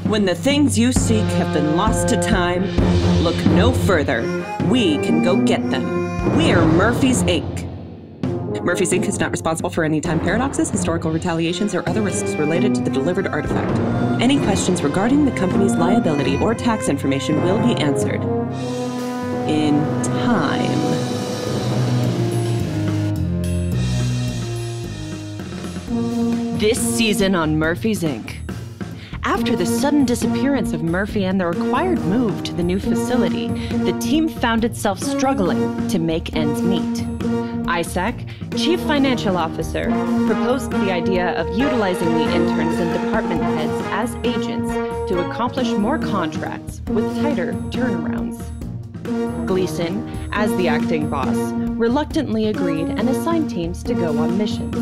When the things you seek have been lost to time, look no further. We can go get them. We're Murphy's Inc. Murphy's Inc. is not responsible for any time paradoxes, historical retaliations, or other risks related to the delivered artifact. Any questions regarding the company's liability or tax information will be answered in time. This season on Murphy's Inc. After the sudden disappearance of Murphy and the required move to the new facility, the team found itself struggling to make ends meet. Isaac, Chief Financial Officer, proposed the idea of utilizing the interns and department heads as agents to accomplish more contracts with tighter turnarounds. Gleason, as the acting boss, reluctantly agreed and assigned teams to go on missions.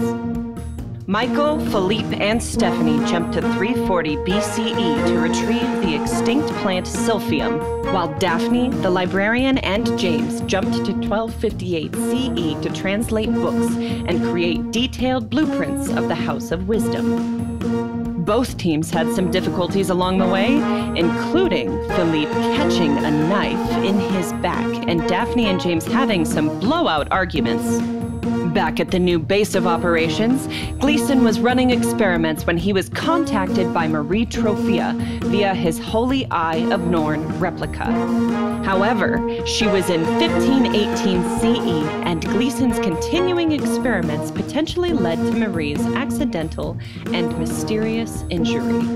Michael, Philippe, and Stephanie jumped to 340 BCE to retrieve the extinct plant Silphium, while Daphne, the librarian, and James jumped to 1258 CE to translate books and create detailed blueprints of the House of Wisdom. Both teams had some difficulties along the way, including Philippe catching a knife in his back and Daphne and James having some blowout arguments. Back at the new base of operations, Gleason was running experiments when he was contacted by Marie Trophea via his Holy Eye of Norn replica. However, she was in 1518 CE, and Gleason's continuing experiments potentially led to Marie's accidental and mysterious injury.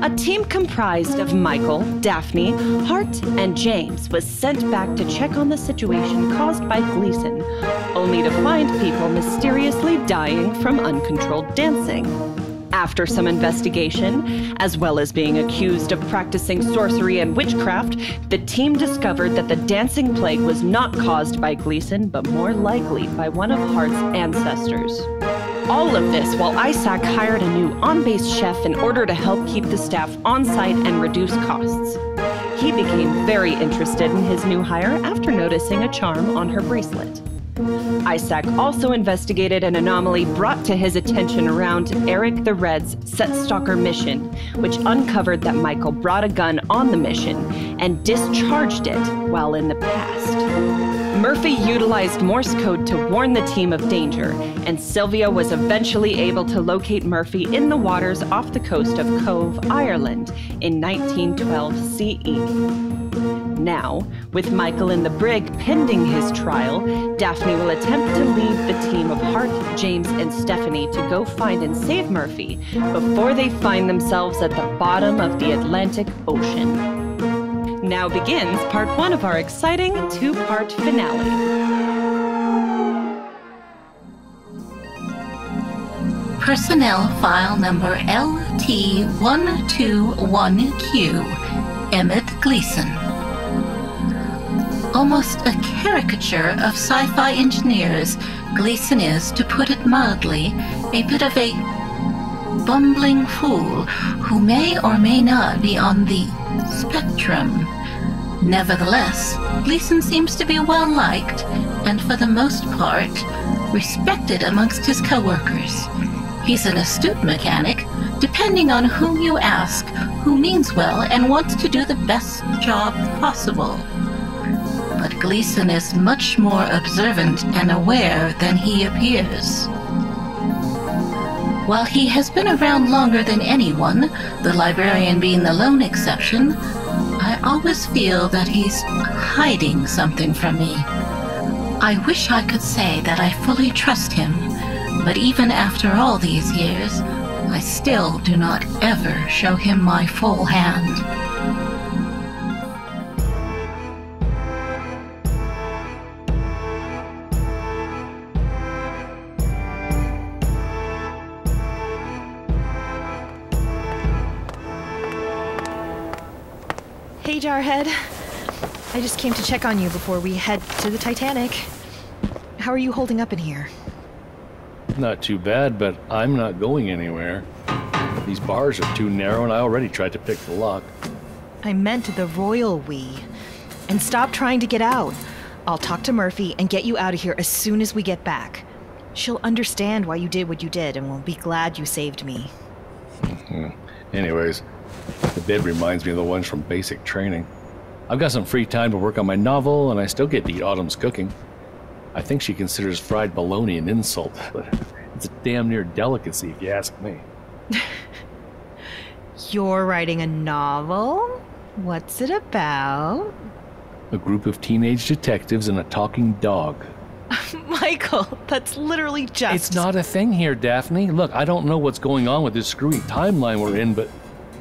A team comprised of Michael, Daphne, Hart, and James was sent back to check on the situation caused by Gleason, only to find people mysteriously dying from uncontrolled dancing. After some investigation, as well as being accused of practicing sorcery and witchcraft, the team discovered that the dancing plague was not caused by Gleason, but more likely by one of Hart's ancestors. All of this while Isaac hired a new on-base chef in order to help keep the staff on-site and reduce costs. He became very interested in his new hire after noticing a charm on her bracelet. Isaac also investigated an anomaly brought to his attention around Eric the Red's Set Stalker mission, which uncovered that Michael brought a gun on the mission and discharged it while in the past. Murphy utilized Morse code to warn the team of danger, and Sylvia was eventually able to locate Murphy in the waters off the coast of Cove, Ireland, in 1912 CE. Now, with Michael in the brig pending his trial, Daphne will attempt to lead the team of Hart, James, and Stephanie to go find and save Murphy before they find themselves at the bottom of the Atlantic Ocean. Now begins part 1 of our exciting 2-part finale. Personnel file number LT121Q, Emmett Gleason. Almost a caricature of sci-fi engineers, Gleason is, to put it mildly, a bit of a bumbling fool who may or may not be on the spectrum. Nevertheless, Gleason seems to be well-liked and, for the most part, respected amongst his co-workers. He's an astute mechanic, depending on whom you ask, who means well and wants to do the best job possible. But Gleason is much more observant and aware than he appears. While he has been around longer than anyone, the librarian being the lone exception, I always feel that he's hiding something from me. I wish I could say that I fully trust him, but even after all these years, I still do not ever show him my full hand. Hey, Jarhead. I just came to check on you before we head to the Titanic. How are you holding up in here? Not too bad, but I'm not going anywhere. These bars are too narrow and I already tried to pick the lock. I meant the royal we. And stop trying to get out. I'll talk to Murphy and get you out of here as soon as we get back. She'll understand why you did what you did and will be glad you saved me. Anyways, The bed reminds me of the ones from basic training. I've got some free time to work on my novel, and I still get to eat Autumn's cooking. I think she considers fried bologna an insult, but it's a damn near delicacy if you ask me. You're writing a novel? What's it about? A group of teenage detectives and a talking dog. Michael, that's literally just... It's not a thing here, Daphne. Look, I don't know what's going on with this screwy timeline we're in, but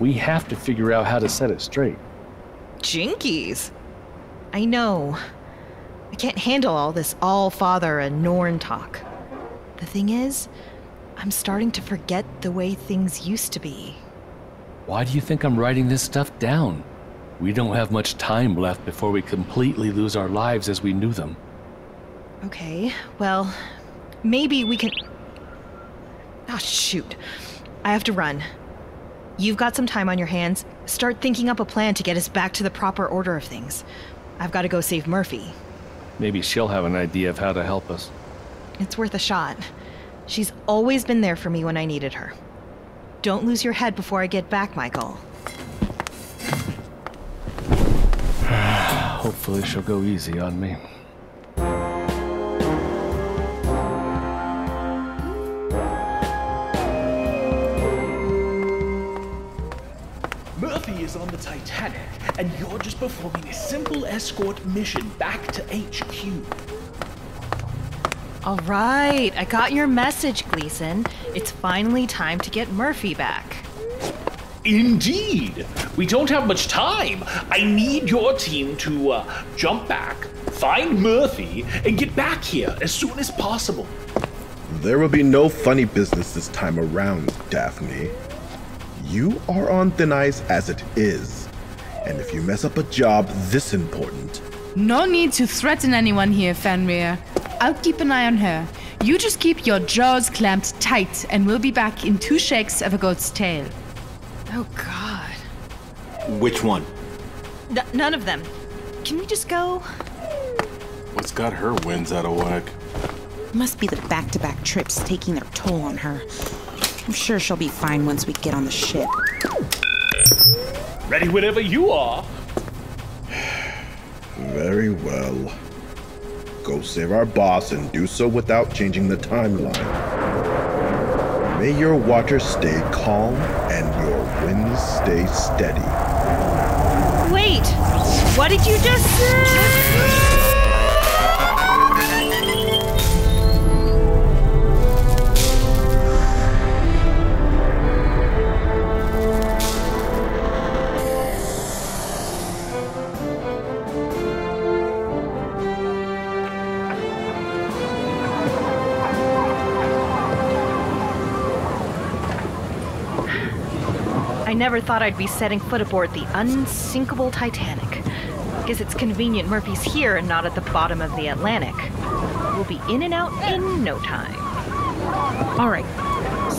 we have to figure out how to set it straight. Jinkies. I know. I can't handle all this all-father and Norn talk. The thing is, I'm starting to forget the way things used to be. Why do you think I'm writing this stuff down? We don't have much time left before we completely lose our lives as we knew them. Okay, well, maybe we can... Oh, shoot. I have to run. You've got some time on your hands. Start thinking up a plan to get us back to the proper order of things. I've got to go save Murphy. Maybe she'll have an idea of how to help us. It's worth a shot. She's always been there for me when I needed her. Don't lose your head before I get back, Michael. Hopefully she'll go easy on me. Murphy is on the Titanic, and you're just performing a simple escort mission back to HQ. All right, I got your message, Gleason. It's finally time to get Murphy back. Indeed! We don't have much time. I need your team to jump back, find Murphy, and get back here as soon as possible. There will be no funny business this time around, Daphne. You are on thin ice as it is. And if you mess up a job this important... No need to threaten anyone here, Fenrir. I'll keep an eye on her. You just keep your jaws clamped tight, and we'll be back in 2 shakes of a goat's tail. Oh, God. Which one? None of them. Can we just go? What's got her winds out of whack? Must be the back-to-back trips taking their toll on her. I'm sure she'll be fine once we get on the ship. Ready whenever you are. Very well. Go save our boss and do so without changing the timeline. May your waters stay calm and your winds stay steady. Wait! What did you just say? I never thought I'd be setting foot aboard the unsinkable Titanic. Guess it's convenient Murphy's here and not at the bottom of the Atlantic. We'll be in and out in no time. All right,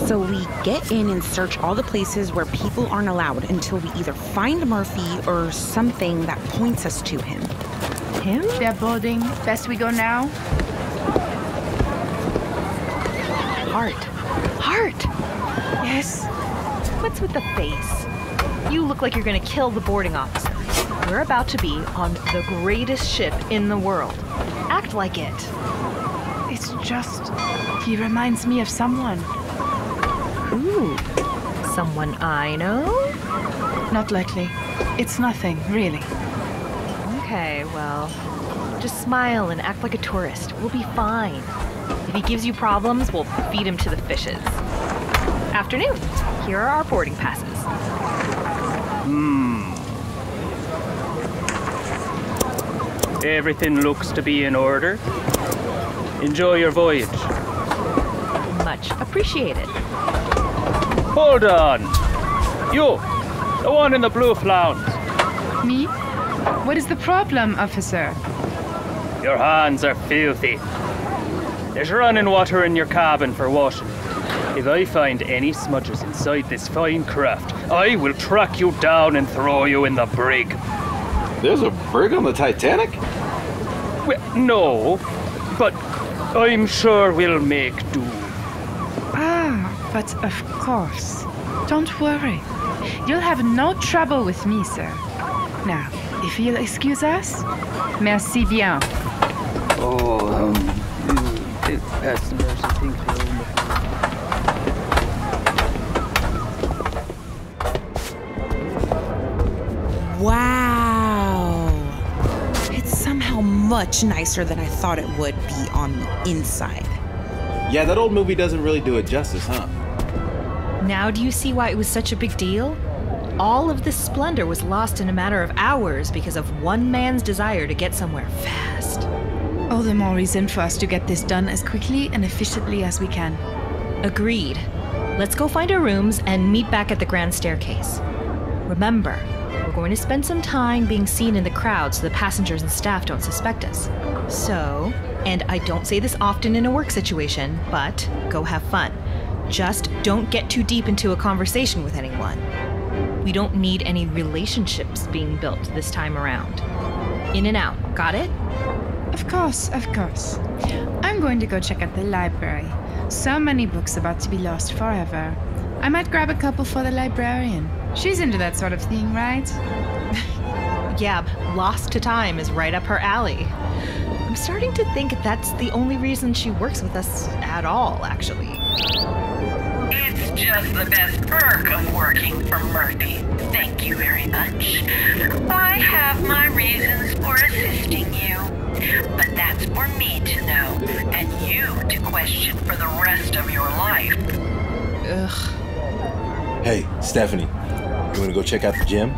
so we get in and search all the places where people aren't allowed until we either find Murphy or something that points us to him. Him? They're boarding. Best we go now? Heart! Yes. What's with the face? You look like you're gonna kill the boarding officer. We're about to be on the greatest ship in the world. Act like it. It's just... he reminds me of someone. Ooh. Someone I know? Not likely. It's nothing, really. Okay, well, just smile and act like a tourist. We'll be fine. If he gives you problems, we'll feed him to the fishes. Afternoon. Here are our boarding passes. Everything looks to be in order. Enjoy your voyage. Much appreciated. Hold on. You, the one in the blue flounce. Me? What is the problem, officer? Your hands are filthy. There's running water in your cabin for washing. If I find any smudges inside this fine craft, I will track you down and throw you in the brig. There's a brig on the Titanic? Well, no, but I'm sure we'll make do. Ah, but of course. Don't worry. You'll have no trouble with me, sir. Now, if you'll excuse us, merci bien. Oh, that's the mercy thing. Wow. It's somehow much nicer than I thought it would be on the inside. Yeah, that old movie doesn't really do it justice, huh? Now do you see why it was such a big deal? All of this splendor was lost in a matter of hours because of one man's desire to get somewhere fast. All the more reason for us to get this done as quickly and efficiently as we can. Agreed. Let's go find our rooms and meet back at the grand staircase. Remember, we're going to spend some time being seen in the crowd so the passengers and staff don't suspect us. So, and I don't say this often in a work situation, but go have fun. Just don't get too deep into a conversation with anyone. We don't need any relationships being built this time around. In and out, got it? Of course, of course. I'm going to go check out the library. So many books about to be lost forever. I might grab a couple for the librarian. She's into that sort of thing, right? Yeah, lost to time is right up her alley. I'm starting to think that's the only reason she works with us at all, actually. It's just the best perk of working for Murphy. Thank you very much. I have my reasons for assisting you, but that's for me to know, and you to question for the rest of your life. Ugh. Hey, Stephanie, you wanna go check out the gym?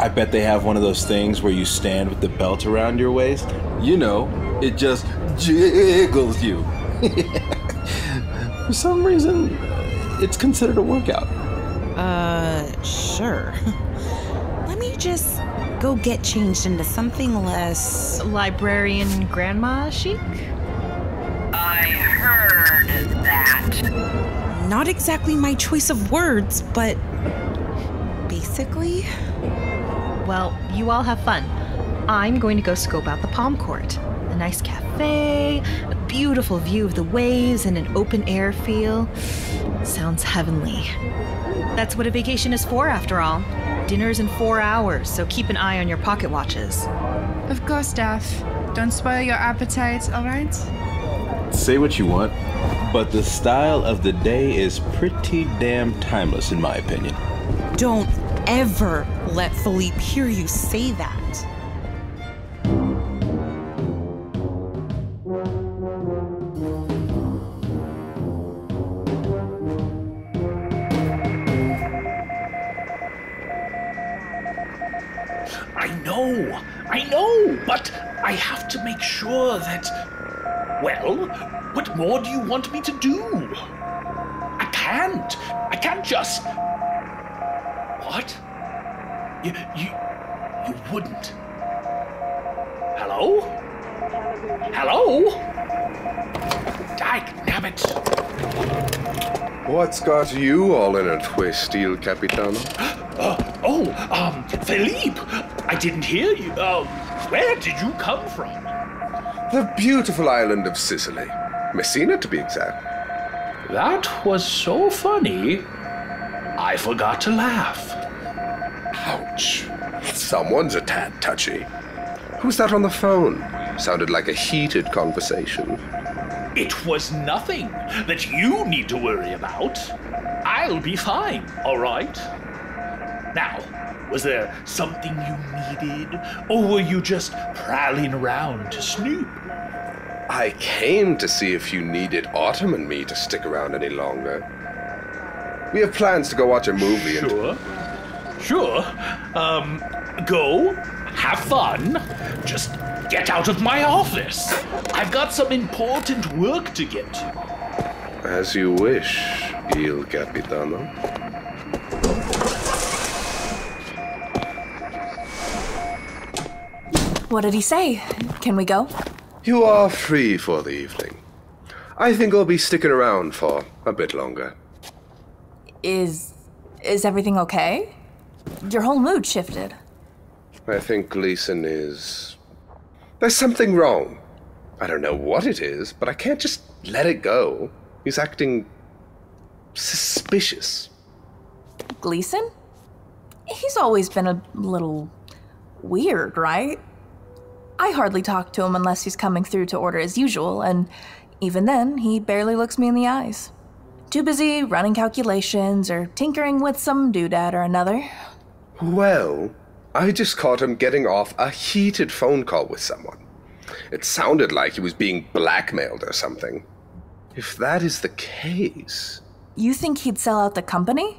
I bet they have one of those things where you stand with the belt around your waist. You know, it just jiggles you. For some reason, it's considered a workout. Sure. Let me just go get changed into something less... Librarian grandma chic? I heard that. Not exactly my choice of words, but... basically... Well, you all have fun. I'm going to go scope out the Palm Court. A nice cafe, a beautiful view of the waves, and an open air feel. Sounds heavenly. That's what a vacation is for, after all. Dinner's in 4 hours, so keep an eye on your pocket watches. Of course, Daph. Don't spoil your appetite, all right? Say what you want, but the style of the day is pretty damn timeless, in my opinion. Don't ever let Philippe hear you say that. I know, but I have to make sure that... Well, what more do you want me to do? I can't just... What? You wouldn't. Hello? Hello? Dagnabbit. What's got you all in a twist, Il Capitano? Philippe, I didn't hear you. Where did you come from? The beautiful island of Sicily. Messina, to be exact. That was so funny, I forgot to laugh. Ouch. Someone's a tad touchy. Who's that on the phone? Sounded like a heated conversation. It was nothing that you need to worry about. I'll be fine, all right? Now, was there something you needed, or were you just prowling around to snoop? I came to see if you needed Autumn and me to stick around any longer. We have plans to go watch a movie and... Sure. Go, have fun, just get out of my office. I've got some important work to get to. As you wish, Il Capitano. What did he say? Can we go? You are free for the evening. I think I'll be sticking around for a bit longer. Is everything okay? Your whole mood shifted. I think Gleason is... There's something wrong. I don't know what it is, but I can't just let it go. He's acting... suspicious. Gleason? He's always been a little weird, right? I hardly talk to him unless he's coming through to order as usual, and even then, he barely looks me in the eyes. Too busy running calculations or tinkering with some doodad or another. Well, I just caught him getting off a heated phone call with someone. It sounded like he was being blackmailed or something. If that is the case... You think he'd sell out the company?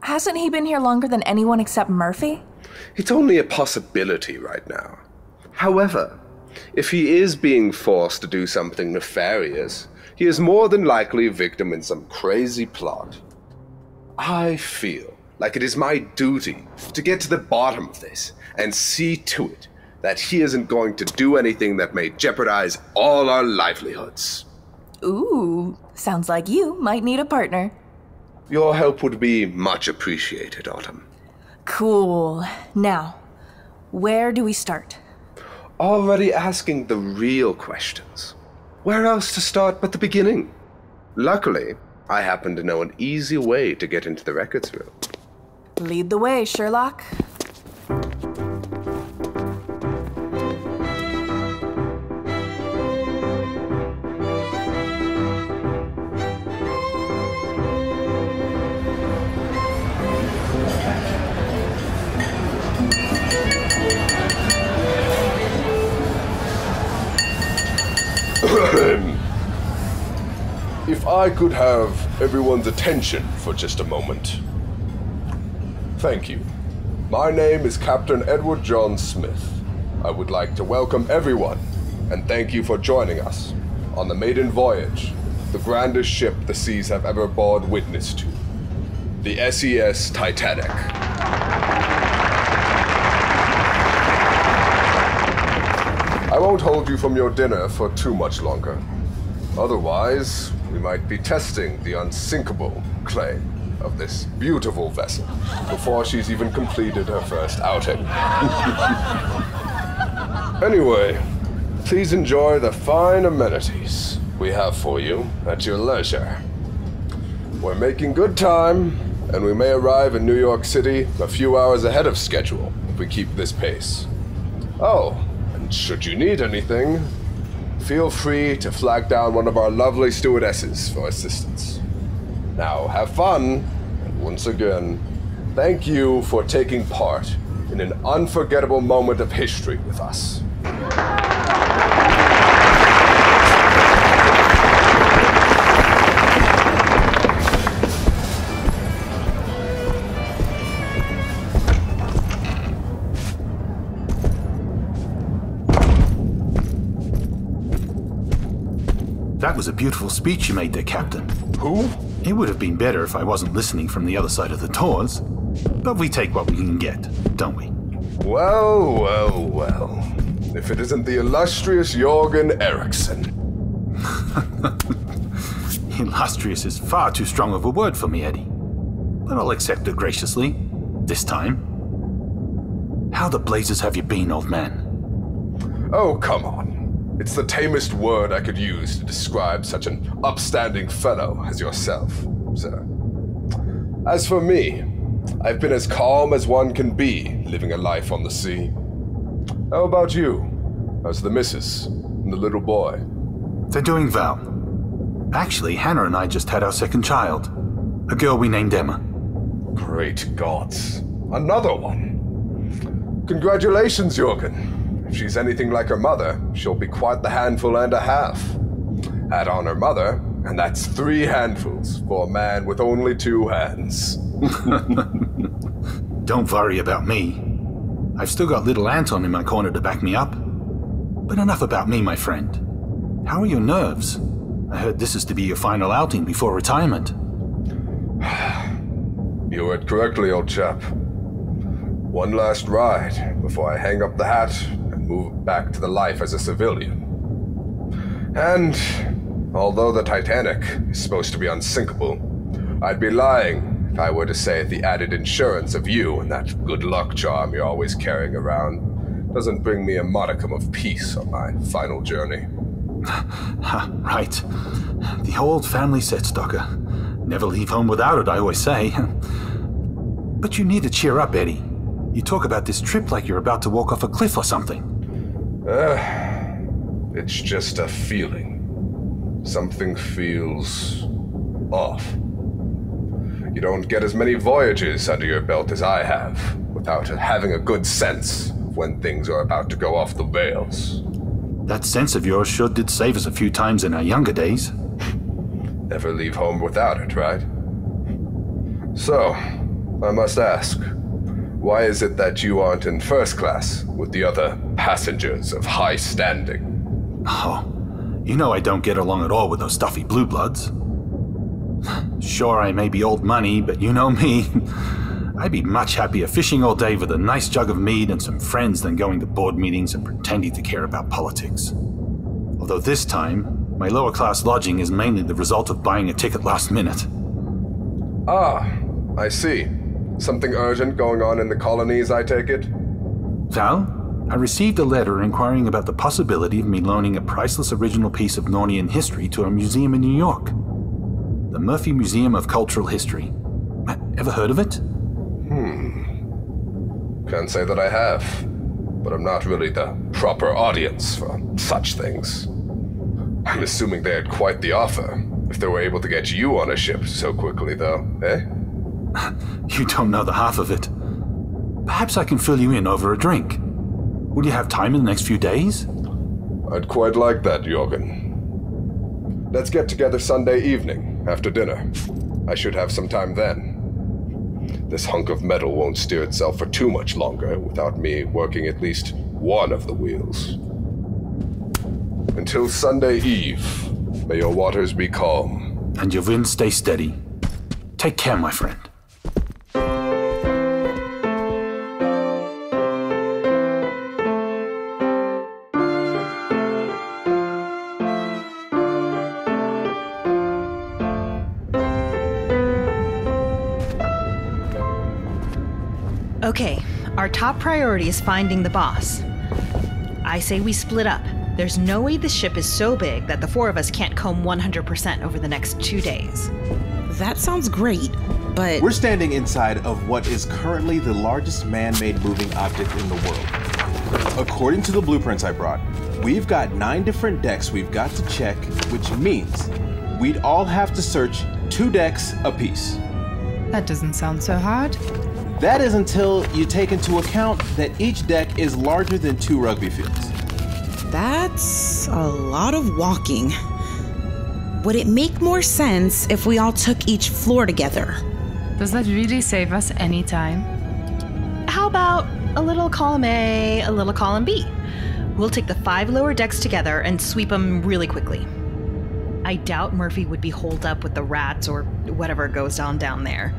Hasn't he been here longer than anyone except Murphy? It's only a possibility right now. However, if he is being forced to do something nefarious, he is more than likely a victim in some crazy plot. I feel like it is my duty to get to the bottom of this and see to it that he isn't going to do anything that may jeopardize all our livelihoods. Ooh, sounds like you might need a partner. Your help would be much appreciated, Autumn. Cool. Now, where do we start? Already asking the real questions. Where else to start but the beginning? Luckily, I happen to know an easy way to get into the records room. Lead the way, Sherlock. If I could have everyone's attention for just a moment. Thank you. My name is Captain Edward John Smith. I would like to welcome everyone and thank you for joining us on the maiden voyage, the grandest ship the seas have ever borne witness to, the SES Titanic. I won't hold you from your dinner for too much longer. Otherwise, we might be testing the unsinkable claim of this beautiful vessel before she's even completed her first outing. Anyway, please enjoy the fine amenities we have for you at your leisure. We're making good time, and we may arrive in New York City a few hours ahead of schedule if we keep this pace. Oh, and should you need anything, feel free to flag down one of our lovely stewardesses for assistance. Now, have fun, and once again, thank you for taking part in an unforgettable moment of history with us. That was a beautiful speech you made there, Captain. Who? It would have been better if I wasn't listening from the other side of the doors. But we take what we can get, don't we? Well, well, well. If it isn't the illustrious Jorgen Eriksson. Illustrious is far too strong of a word for me, Eddie. But I'll accept it graciously. This time. How the blazes have you been, old man? Oh, come on. It's the tamest word I could use to describe such an upstanding fellow as yourself, sir. As for me, I've been as calm as one can be living a life on the sea. How about you? How's the missus and the little boy? They're doing well. Actually, Hannah and I just had our second child. A girl we named Emma. Great gods. Another one. Congratulations, Jorgen. If she's anything like her mother, she'll be quite the handful and a half. Add on her mother, and that's 3 handfuls for a man with only 2 hands. Don't worry about me. I've still got little Anton in my corner to back me up. But enough about me, my friend. How are your nerves? I heard this is to be your final outing before retirement. You read correctly, old chap. One last ride before I hang up the hat and move back to the life as a civilian. And although the Titanic is supposed to be unsinkable, I'd be lying if I were to say the added insurance of you and that good luck charm you're always carrying around doesn't bring me a modicum of peace on my final journey. Right. The old family set, Stocker. Never leave home without it, I always say. But you need to cheer up, Eddie. You talk about this trip like you're about to walk off a cliff or something. It's just a feeling. Something feels off. You don't get as many voyages under your belt as I have without having a good sense of when things are about to go off the rails. That sense of yours sure did save us a few times in our younger days. Never leave home without it, right? So, I must ask, why is it that you aren't in first class with the other passengers of high standing? Oh, you know I don't get along at all with those stuffy blue bloods. Sure, I may be old money, but you know me. I'd be much happier fishing all day with a nice jug of mead and some friends than going to board meetings and pretending to care about politics. Although this time, my lower class lodging is mainly the result of buying a ticket last minute. Ah, I see. Something urgent going on in the colonies, I take it? Val, I received a letter inquiring about the possibility of me loaning a priceless original piece of Nornian history to a museum in New York. The Murphy Museum of Cultural History. Ever heard of it? Can't say that I have, but I'm not really the proper audience for such things. I'm assuming they had quite the offer, if they were able to get you on a ship so quickly, though, eh? You don't know the half of it. Perhaps I can fill you in over a drink. Will you have time in the next few days? I'd quite like that, Jorgen. Let's get together Sunday evening, after dinner. I should have some time then. This hunk of metal won't steer itself for too much longer without me working at least one of the wheels. Until Sunday Eve, may your waters be calm. And your wind stay steady. Take care, my friend. Okay, our top priority is finding the boss. I say we split up. There's no way the ship is so big that the four of us can't comb 100% over the next 2 days. That sounds great, but... We're standing inside of what is currently the largest man-made moving object in the world. According to the blueprints I brought, we've got 9 different decks we've got to check, which means we'd all have to search 2 decks apiece. That doesn't sound so hard. That is until you take into account that each deck is larger than 2 rugby fields. That's a lot of walking. Would it make more sense if we all took each floor together? Does that really save us any time? How about a little column A, a little column B? We'll take the 5 lower decks together and sweep them really quickly. I doubt Murphy would be holed up with the rats or whatever goes on down there.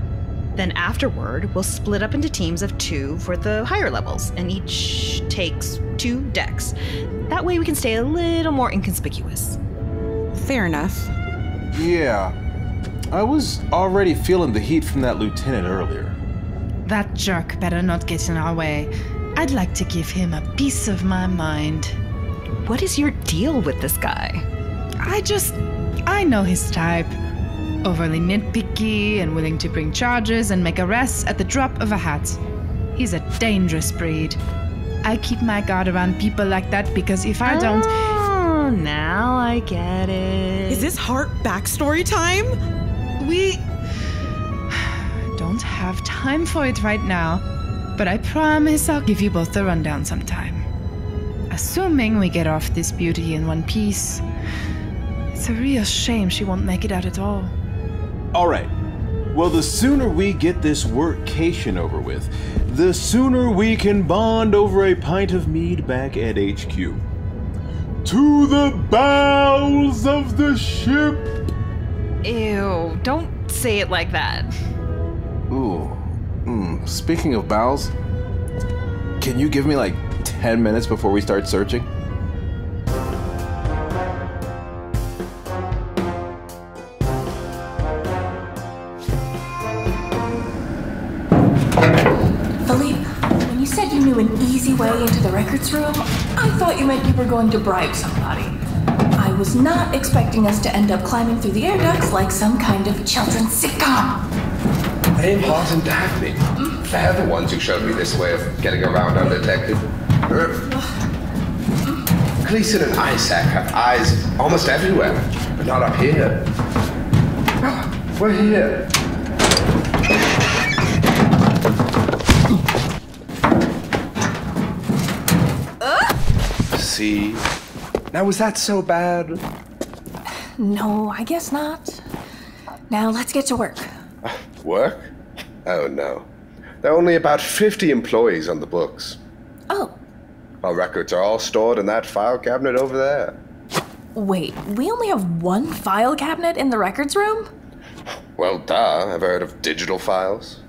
Then afterward, we'll split up into teams of 2 for the higher levels, and each takes 2 decks. That way we can stay a little more inconspicuous. Fair enough. Yeah, I was already feeling the heat from that lieutenant earlier. That jerk better not get in our way. I'd like to give him a piece of my mind. What is your deal with this guy? I know his type. Overly nitpicky and willing to bring charges and make arrests at the drop of a hat. He's a dangerous breed. I keep my guard around people like that because if I don't... Oh, now I get it. Is this Hart backstory time? We don't have time for it right now, but I promise I'll give you both the rundown sometime. Assuming we get off this beauty in one piece. It's a real shame she won't make it out at all. All right. Well, the sooner we get this workcation over with, the sooner we can bond over a pint of mead back at HQ. To the bowels of the ship! Ew, don't say it like that. Ooh. Speaking of bowels, can you give me like 10 minutes before we start searching? You knew an easy way into the records room? I thought you meant you were going to bribe somebody. I was not expecting us to end up climbing through the air ducts like some kind of children's sitcom. Michael and Daphne. They're the ones who showed me this way of getting around undetected. Gleason and Isaac have eyes almost everywhere, but not up here. We're here. See? Now, was that so bad? No, I guess not. Now let's get to work. Work? Oh no. There are only about 50 employees on the books. Oh. Our records are all stored in that file cabinet over there. Wait, we only have one file cabinet in the records room? Well, duh. I've heard of digital files.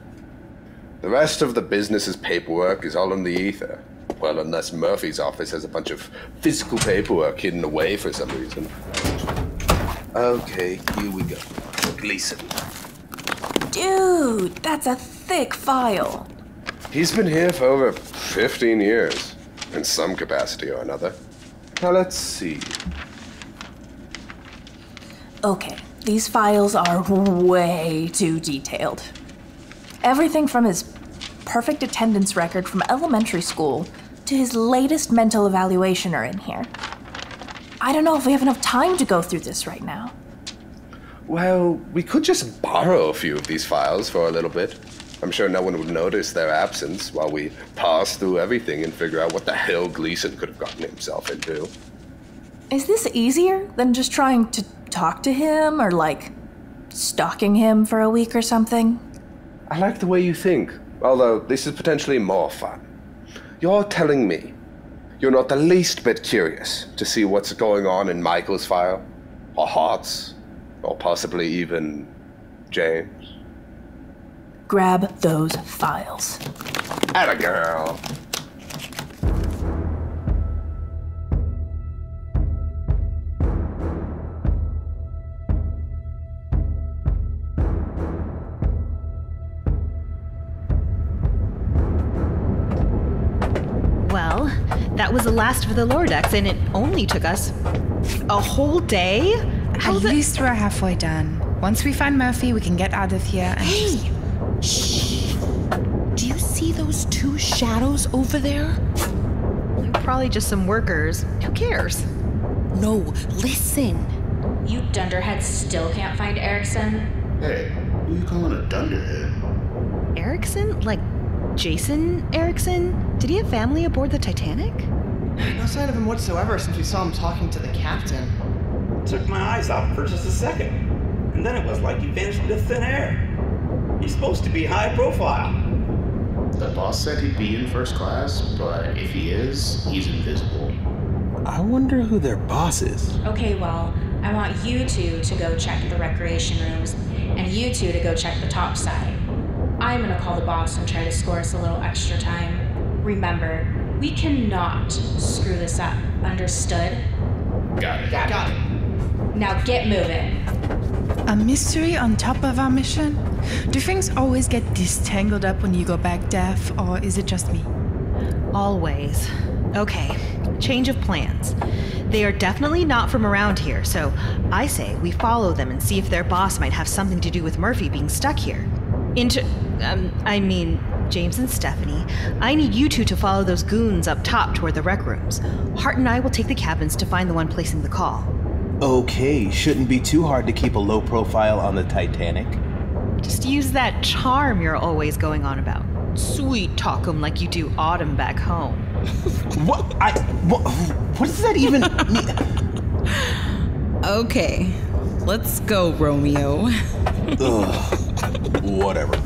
The rest of the business's paperwork is all in the ether. Well, unless Murphy's office has a bunch of physical paperwork hidden away for some reason. Okay, here we go. Gleason. Dude, that's a thick file. He's been here for over 15 years, in some capacity or another. Now let's see. Okay, these files are way too detailed. Everything from his perfect attendance record from elementary school to his latest mental evaluation are in here. I don't know if we have enough time to go through this right now. Well, we could just borrow a few of these files for a little bit. I'm sure no one would notice their absence while we pass through everything and figure out what the hell Gleason could have gotten himself into. Is this easier than just trying to talk to him or, like, stalking him for a week or something? I like the way you think, although this is potentially more fun. You're telling me you're not the least bit curious to see what's going on in Michael's file, or Hart's, or possibly even James? Grab those files. Atta girl. Well, that was the last of the lower decks, and it only took us a whole day? At least we're halfway done. Once we find Murphy, we can get out of here and Hey! Shh! Do you see those two shadows over there? Probably just some workers. Who cares? No, listen. You dunderheads still can't find Erickson? Hey, who you calling a dunderhead? Erickson? Like Jason Erickson? Did he have family aboard the Titanic? No sign of him whatsoever since we saw him talking to the captain. Took my eyes off for just a second, and then it was like he vanished into thin air. He's supposed to be high profile. The boss said he'd be in first class, but if he is, he's invisible. I wonder who their boss is. Okay, well, I want you two to go check the recreation rooms, and you two to go check the top side. I'm gonna call the boss and try to score us a little extra time. Remember, we cannot screw this up. Understood? Got it. Got it. Now get moving. a mystery on top of our mission? Do things always get this tangled up when you go back deaf, or is it just me? Always. Okay, change of plans. They are definitely not from around here, so I say we follow them and see if their boss might have something to do with Murphy being stuck here. James and Stephanie, I need you two to follow those goons up top toward the rec rooms. Hart and I will take the cabins to find the one placing the call. Okay, shouldn't be too hard to keep a low profile on the Titanic. Just use that charm you're always going on about. Sweet talk 'em like you do Autumn back home. What does that even mean? Okay, let's go, Romeo. Ugh, whatever.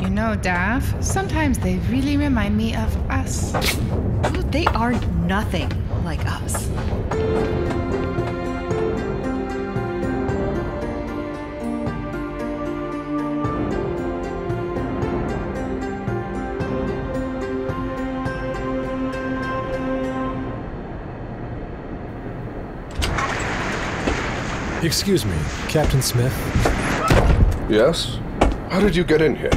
You know, Dav, sometimes they really remind me of us. They are nothing like us. Excuse me, Captain Smith? Yes? How did you get in here?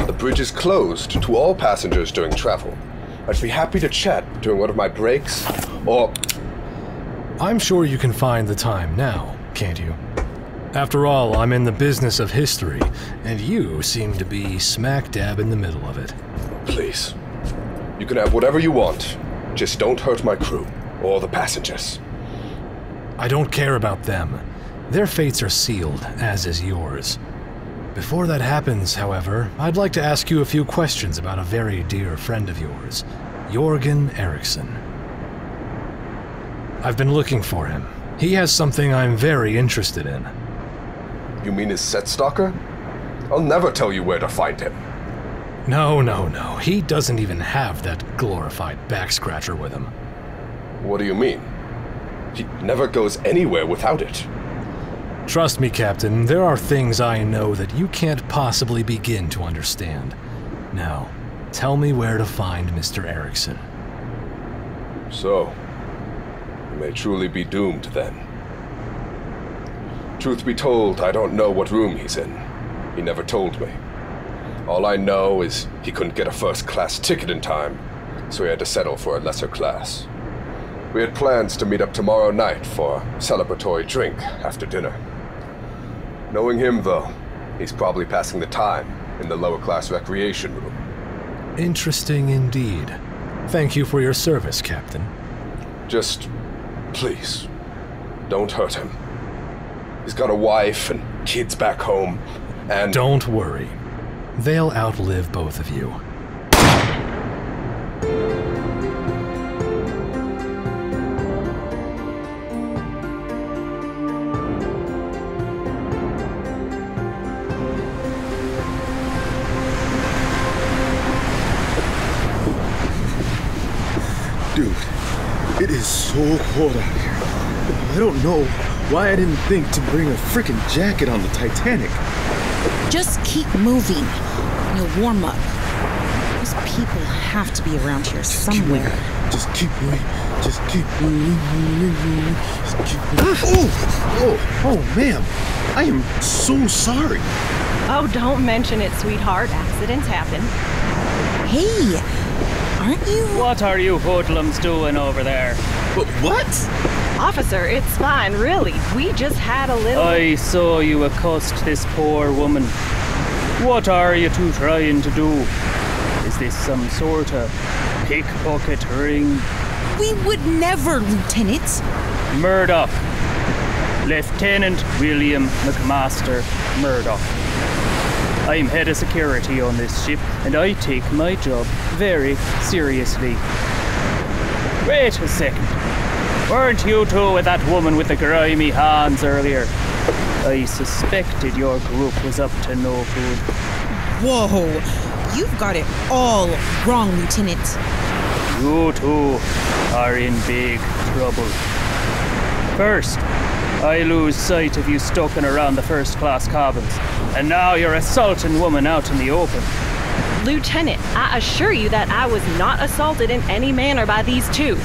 The bridge is closed to all passengers during travel. I'd be happy to chat during one of my breaks, or... I'm sure you can find the time now, can't you? After all, I'm in the business of history, and you seem to be smack dab in the middle of it. Please. You can have whatever you want. Just don't hurt my crew, or the passengers. I don't care about them. Their fates are sealed, as is yours. Before that happens, however, I'd like to ask you a few questions about a very dear friend of yours, Jorgen Eriksson. I've been looking for him. He has something I'm very interested in. You mean his set stalker? I'll never tell you where to find him. No. He doesn't even have that glorified backscratcher with him. What do you mean? He never goes anywhere without it. Trust me, Captain, there are things I know that you can't possibly begin to understand. Now, tell me where to find Mr. Eriksson. So, you may truly be doomed then. Truth be told, I don't know what room he's in. He never told me. All I know is he couldn't get a first-class ticket in time, so he had to settle for a lesser class. We had plans to meet up tomorrow night for a celebratory drink after dinner. Knowing him, though, he's probably passing the time in the lower-class recreation room. Interesting indeed. Thank you for your service, Captain. Just, please, don't hurt him. He's got a wife and kids back home, and... Don't worry. They'll outlive both of you. Dude, it is so cold out here. I don't know why I didn't think to bring a freaking jacket on the Titanic. Just keep moving. You'll warm up. Those people have to be around here somewhere. Just keep moving. Just keep moving. Just keep moving. Oh, ma'am. I am so sorry. Oh, don't mention it, sweetheart. Accidents happen. Hey, aren't you? What are you hoodlums doing over there? What? Officer, it's fine, really. We just had a little... I saw you accost this poor woman. What are you two trying to do? Is this some sort of pickpocket ring? We would never, Lieutenant. Murdoch. Lieutenant William McMaster Murdoch. I'm head of security on this ship, and I take my job very seriously. Wait a second. Weren't you two with that woman with the grimy hands earlier? I suspected your group was up to no good. Whoa, you've got it all wrong, Lieutenant. You two are in big trouble. First, I lose sight of you stalking around the first-class cabins, and now you're assaulting women out in the open. Lieutenant, I assure you that I was not assaulted in any manner by these two.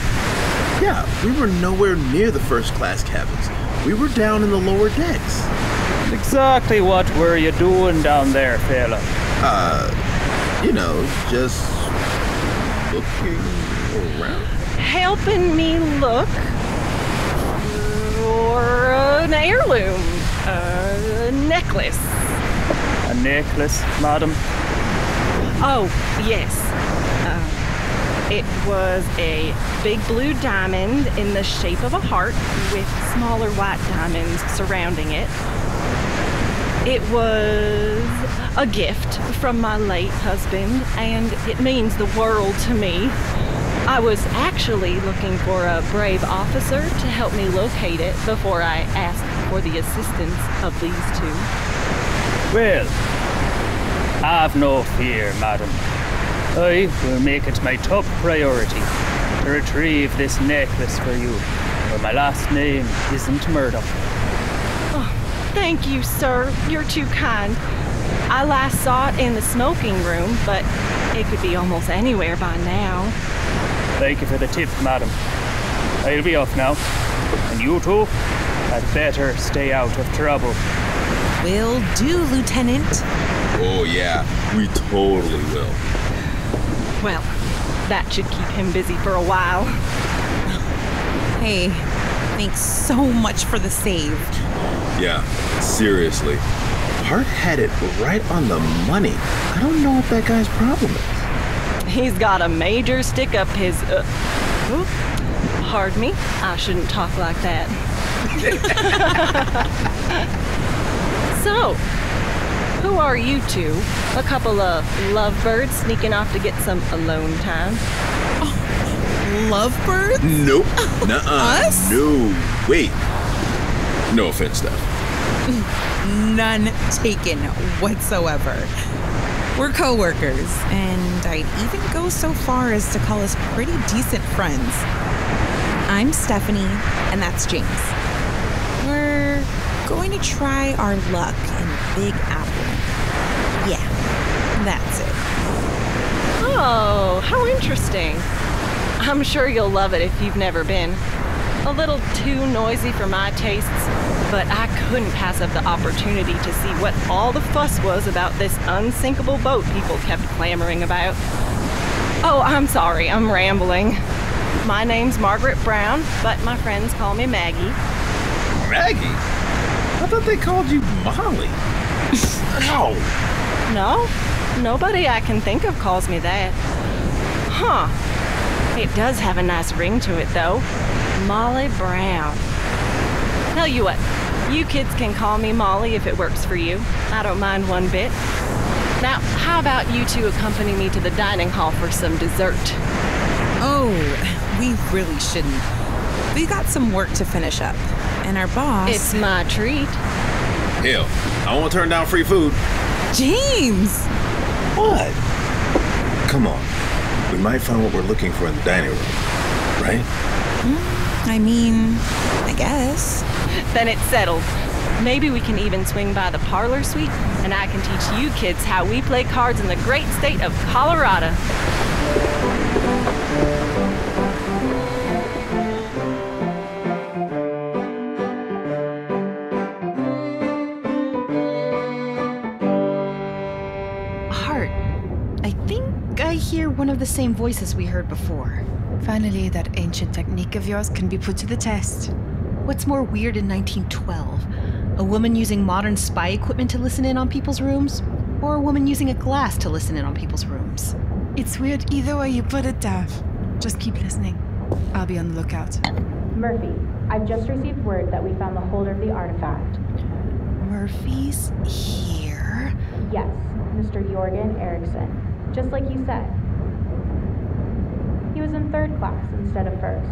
Yeah, we were nowhere near the first-class cabins. We were down in the lower decks. Exactly what were you doing down there, fella? Just looking around. Helping me look for an heirloom, a necklace. A necklace, madam? Oh, yes. It was a big blue diamond in the shape of a heart with smaller white diamonds surrounding it. It was a gift from my late husband, and it means the world to me. I was actually looking for a brave officer to help me locate it before I asked for the assistance of these two. Well, have no fear, madam. I will make it my top priority to retrieve this necklace for you, or my last name isn't Murdoch. Oh, thank you, sir. You're too kind. I last saw it in the smoking room, but it could be almost anywhere by now. Thank you for the tip, madam. I'll be off now. And you two had better stay out of trouble. Will do, Lieutenant. Oh, yeah. We totally will. Well, that should keep him busy for a while. Hey, Thanks so much for the save. Yeah, seriously. Hart had it right on the money. I don't know what that guy's problem is. He's got a major stick up his... Pardon me, I shouldn't talk like that. So, who are you two? A couple of lovebirds sneaking off to get some alone time? Lovebirds? Nope. Nuh-uh. Us? No. Wait. No offense, Steph. None taken whatsoever. We're co-workers, and I'd even go so far as to call us pretty decent friends. I'm Stephanie, and that's James. We're going to try our luck in Big Apple. Yeah, that's it. Oh, how interesting. I'm sure you'll love it if you've never been. A little too noisy for my tastes, but I couldn't pass up the opportunity to see what all the fuss was about this unsinkable boat people kept clamoring about. Oh, I'm sorry, I'm rambling. My name's Margaret Brown, but my friends call me Maggie. Maggie? I thought they called you Molly. No. No? Nobody I can think of calls me that. Huh. It does have a nice ring to it, though. Molly Brown. Tell you what, you kids can call me Molly if it works for you. I don't mind one bit. Now, how about you two accompany me to the dining hall for some dessert? Oh, we really shouldn't. We got some work to finish up, and our boss... It's my treat. Hell, I won't turn down free food. James! What? Come on. We might find what we're looking for in the dining room, right? I mean, I guess. Then it's settled. Maybe we can even swing by the parlor suite, and I can teach you kids how we play cards in the great state of Colorado. Hart, I think I hear one of the same voices we heard before. Finally, that ancient technique of yours can be put to the test. What's more weird in 1912? A woman using modern spy equipment to listen in on people's rooms? Or a woman using a glass to listen in on people's rooms? It's weird either way you put it, Dav. Just keep listening. I'll be on the lookout. Murphy, I've just received word that we found the holder of the artifact. Murphy's here? Yes, Mr. Jorgen Eriksson. Just like you said. He was in 3rd class instead of 1st.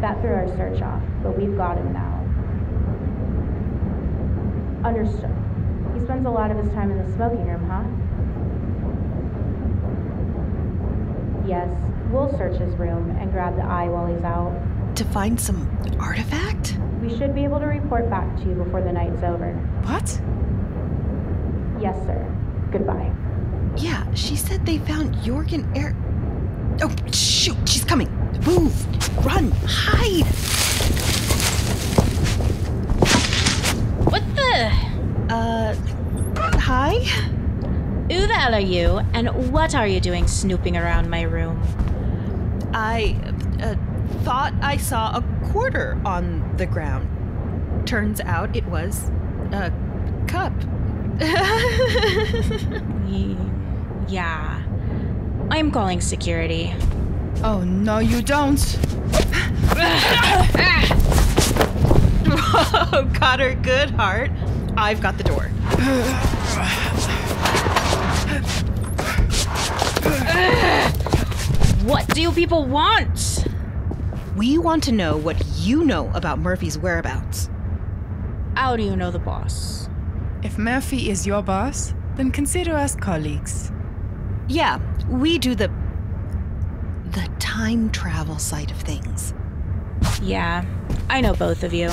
That threw our search off, but we've got him now. Understood. He spends a lot of his time in the smoking room, huh? Yes, we'll search his room and grab the eye while he's out. To find some artifact? We should be able to report back to you before the night's over. What? Yes, sir. Goodbye. Yeah, she said they found Jorgen Oh, shoot, she's coming. Move, run, hide. What the? Hi? Who the hell are you, and what are you doing snooping around my room? I thought I saw a quarter on the ground. Turns out it was a cup. Yeah. I'm calling security. Oh, no, you don't. Whoa, got her good, Hart. I've got the door. What do you people want? We want to know what you know about Murphy's whereabouts. How do you know the boss? If Murphy is your boss, then consider us colleagues. Yeah, we do the time travel side of things. Yeah, I know both of you.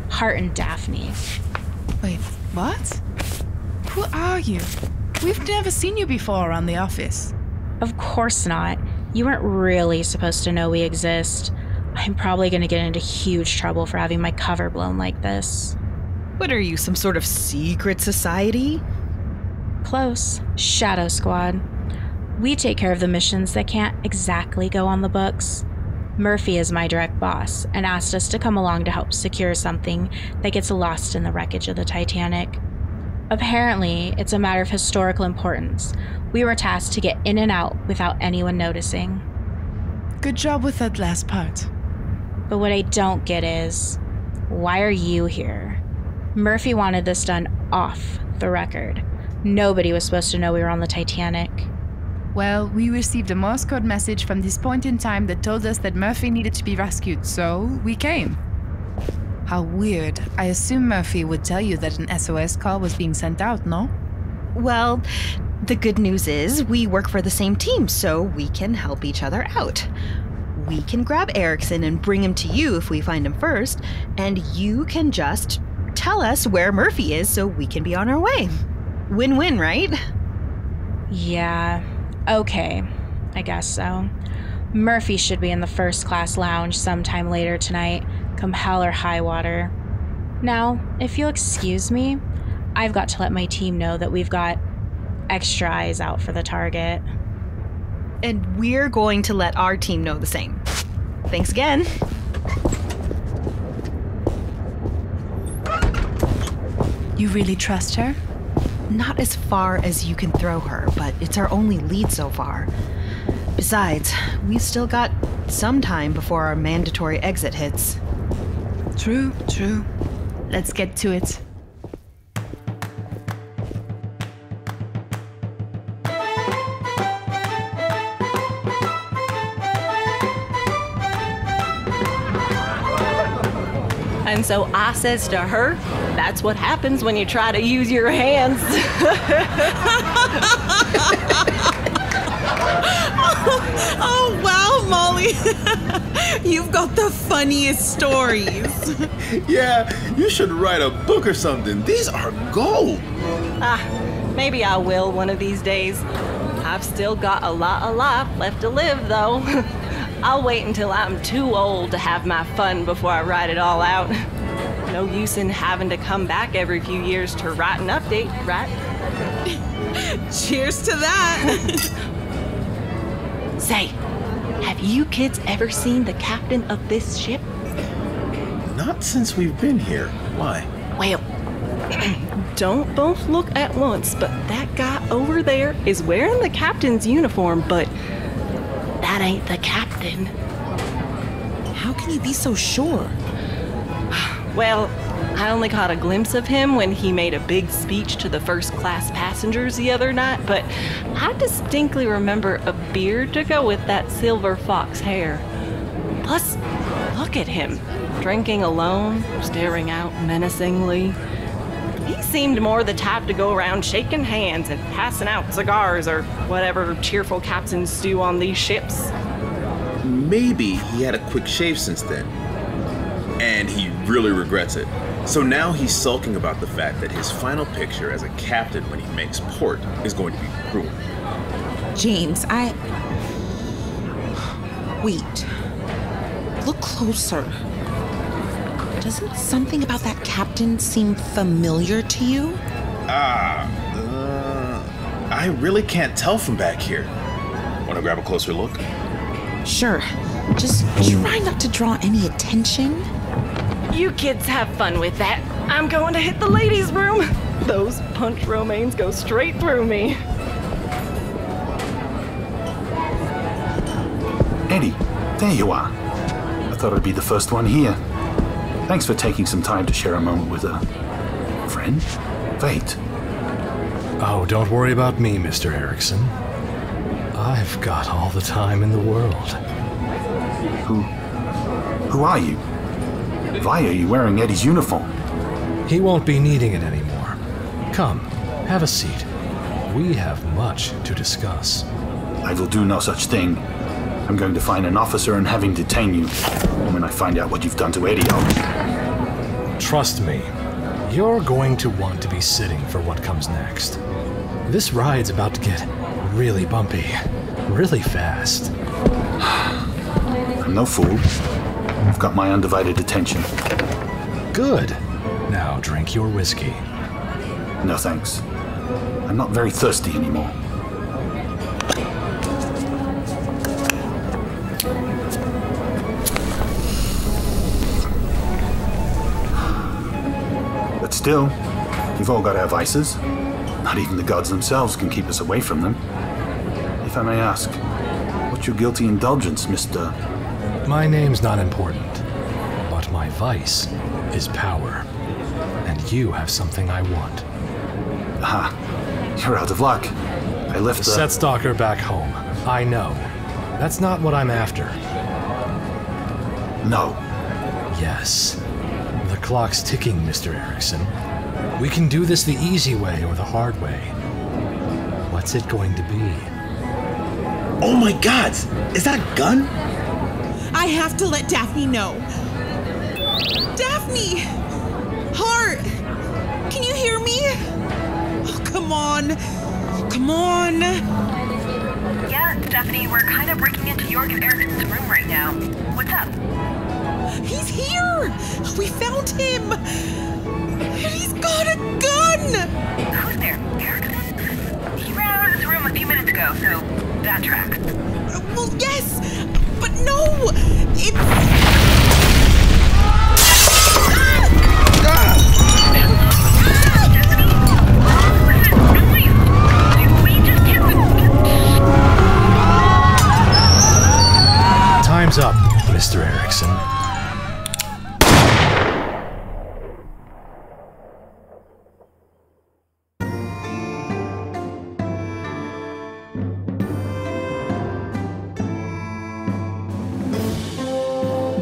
Hart and Daphne. Wait, what? Who are you? We've never seen you before around the office. Of course not. You weren't really supposed to know we exist. I'm probably gonna get into huge trouble for having my cover blown like this. What are you, some sort of secret society? Close. Shadow Squad. We take care of the missions that can't exactly go on the books. Murphy is my direct boss and asked us to come along to help secure something that gets lost in the wreckage of the Titanic. Apparently, it's a matter of historical importance. We were tasked to get in and out without anyone noticing. Good job with that last part. But what I don't get is, why are you here? Murphy wanted this done off the record. Nobody was supposed to know we were on the Titanic. Well, we received a Morse code message from this point in time that told us that Murphy needed to be rescued, so we came. How weird. I assume Murphy would tell you that an SOS call was being sent out, no? Well, the good news is we work for the same team, so we can help each other out. We can grab Erickson and bring him to you if we find him first, and you can just tell us where Murphy is so we can be on our way. Win-win, right? Yeah, okay. I guess so. Murphy should be in the first class lounge sometime later tonight, come hell or high water. Now, if you'll excuse me, I've got to let my team know that we've got extra eyes out for the target. And we're going to let our team know the same. Thanks again. You really trust her? Not as far as you can throw her, but it's our only lead so far. Besides, we've still got some time before our mandatory exit hits. True. Let's get to it. And so I says to her, that's what happens when you try to use your hands. Oh, wow, Molly. You've got the funniest stories. Yeah, you should write a book or something. These are gold. Maybe I will one of these days. I've still got a lot of life left to live, though. I'll wait until I'm too old to have my fun before I write it all out. No use in having to come back every few years to write an update, right? Cheers to that. Say, have you kids ever seen the captain of this ship? Not since we've been here. Why? Well, don't both look at once, but that guy over there is wearing the captain's uniform, but that ain't the captain. How can you be so sure? Well, I only caught a glimpse of him when he made a big speech to the first-class passengers the other night, but I distinctly remember a beard to go with that silver fox hair. Plus, look at him, drinking alone, staring out menacingly. He seemed more the type to go around shaking hands and passing out cigars or whatever cheerful captains do on these ships. Maybe he had a quick shave since then, and he really regrets it. So now he's sulking about the fact that his final picture as a captain when he makes port is going to be ruined. James, Wait. Look closer. Doesn't something about that captain seem familiar to you? I really can't tell from back here. Want to grab a closer look? Sure. Just try not to draw any attention. You kids have fun with that. I'm going to hit the ladies' room. Those punch romaines go straight through me. Eddie, there you are. I thought I'd be the first one here. Thanks for taking some time to share a moment with a friend. Wait. Oh, don't worry about me, Mr. Erickson. I've got all the time in the world. Who are you? Why are you wearing Eddie's uniform? He won't be needing it anymore. Come, have a seat. We have much to discuss. I will do no such thing. I'm going to find an officer and have him detain you. When I find out what you've done to Eddie, Trust me, you're going to want to be sitting for what comes next. This ride's about to get really bumpy, really fast. I'm no fool. I've got my undivided attention. Good. Now drink your whiskey. No thanks. I'm not very thirsty anymore. Still, we've all got our vices. Not even the gods themselves can keep us away from them. If I may ask, what's your guilty indulgence, Mr.? My name's not important, but my vice is power. And you have something I want. Ah, you're out of luck. I left the set stalker back home. I know. That's not what I'm after. No. Yes. The clock's ticking, Mr. Erickson. We can do this the easy way or the hard way. What's it going to be? Oh my god! Is that a gun? I have to let Daphne know. Daphne! Heart! Can you hear me? Oh, come on. Come on. Yeah, Stephanie, we're kind of breaking into York and Erickson's room right now. What's up? He's here! We found him! And he's got a gun! Who's there? Erickson? He ran out of this room a few minutes ago, so that tracks. Well, yes! But no! It's... Time's up, Mr. Erickson.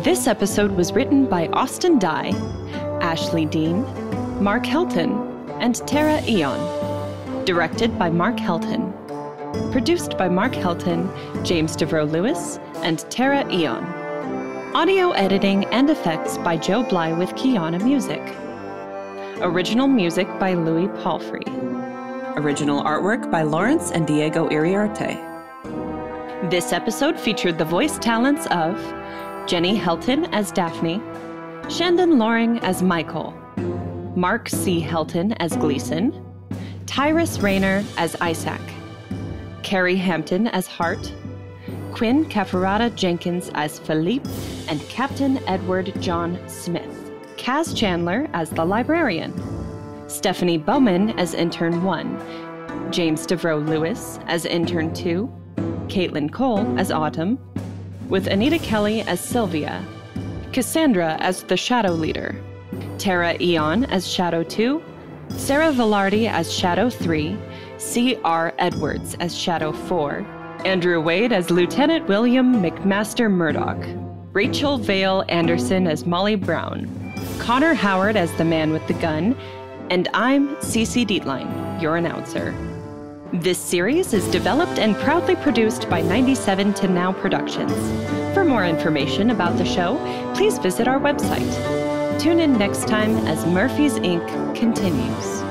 This episode was written by Austin Dye, Ashley Dean, Mark Helton, and Tara Eon. Directed by Mark Helton. Produced by Mark Helton, James DeVroe Lewis, and Tara Eon. Audio editing and effects by Joe Bly with Kiana Music. Original music by Louis Palfrey. Original artwork by Lawrence and Diego Iriarte. This episode featured the voice talents of Jenny Helton as Daphne, Shandon Loring as Michael, Mark C. Helton as Gleason, Tyrus Rayner as Isaac, Carrie Hampton as Hart, Quinn Cafferata Jenkins as Philippe, and Captain Edward John Smith. Kaz Chandler as the librarian, Stephanie Bowman as Intern 1, James DeVroe Lewis as Intern 2, Caitlin Cole as Autumn, with Anita Kelly as Sylvia, Cassandra as the Shadow Leader, Tara Eon as Shadow 2, Sarah Velarde as Shadow 3, C.R. Edwards as Shadow 4, Andrew Wade as Lieutenant William McMaster Murdoch, Rachel Vale Anderson as Molly Brown, Connor Howard as the man with the gun, and I'm Cece Dietlein, your announcer. This series is developed and proudly produced by 97 to Now Productions. For more information about the show, please visit our website. Tune in next time as Murphy's Inc. continues.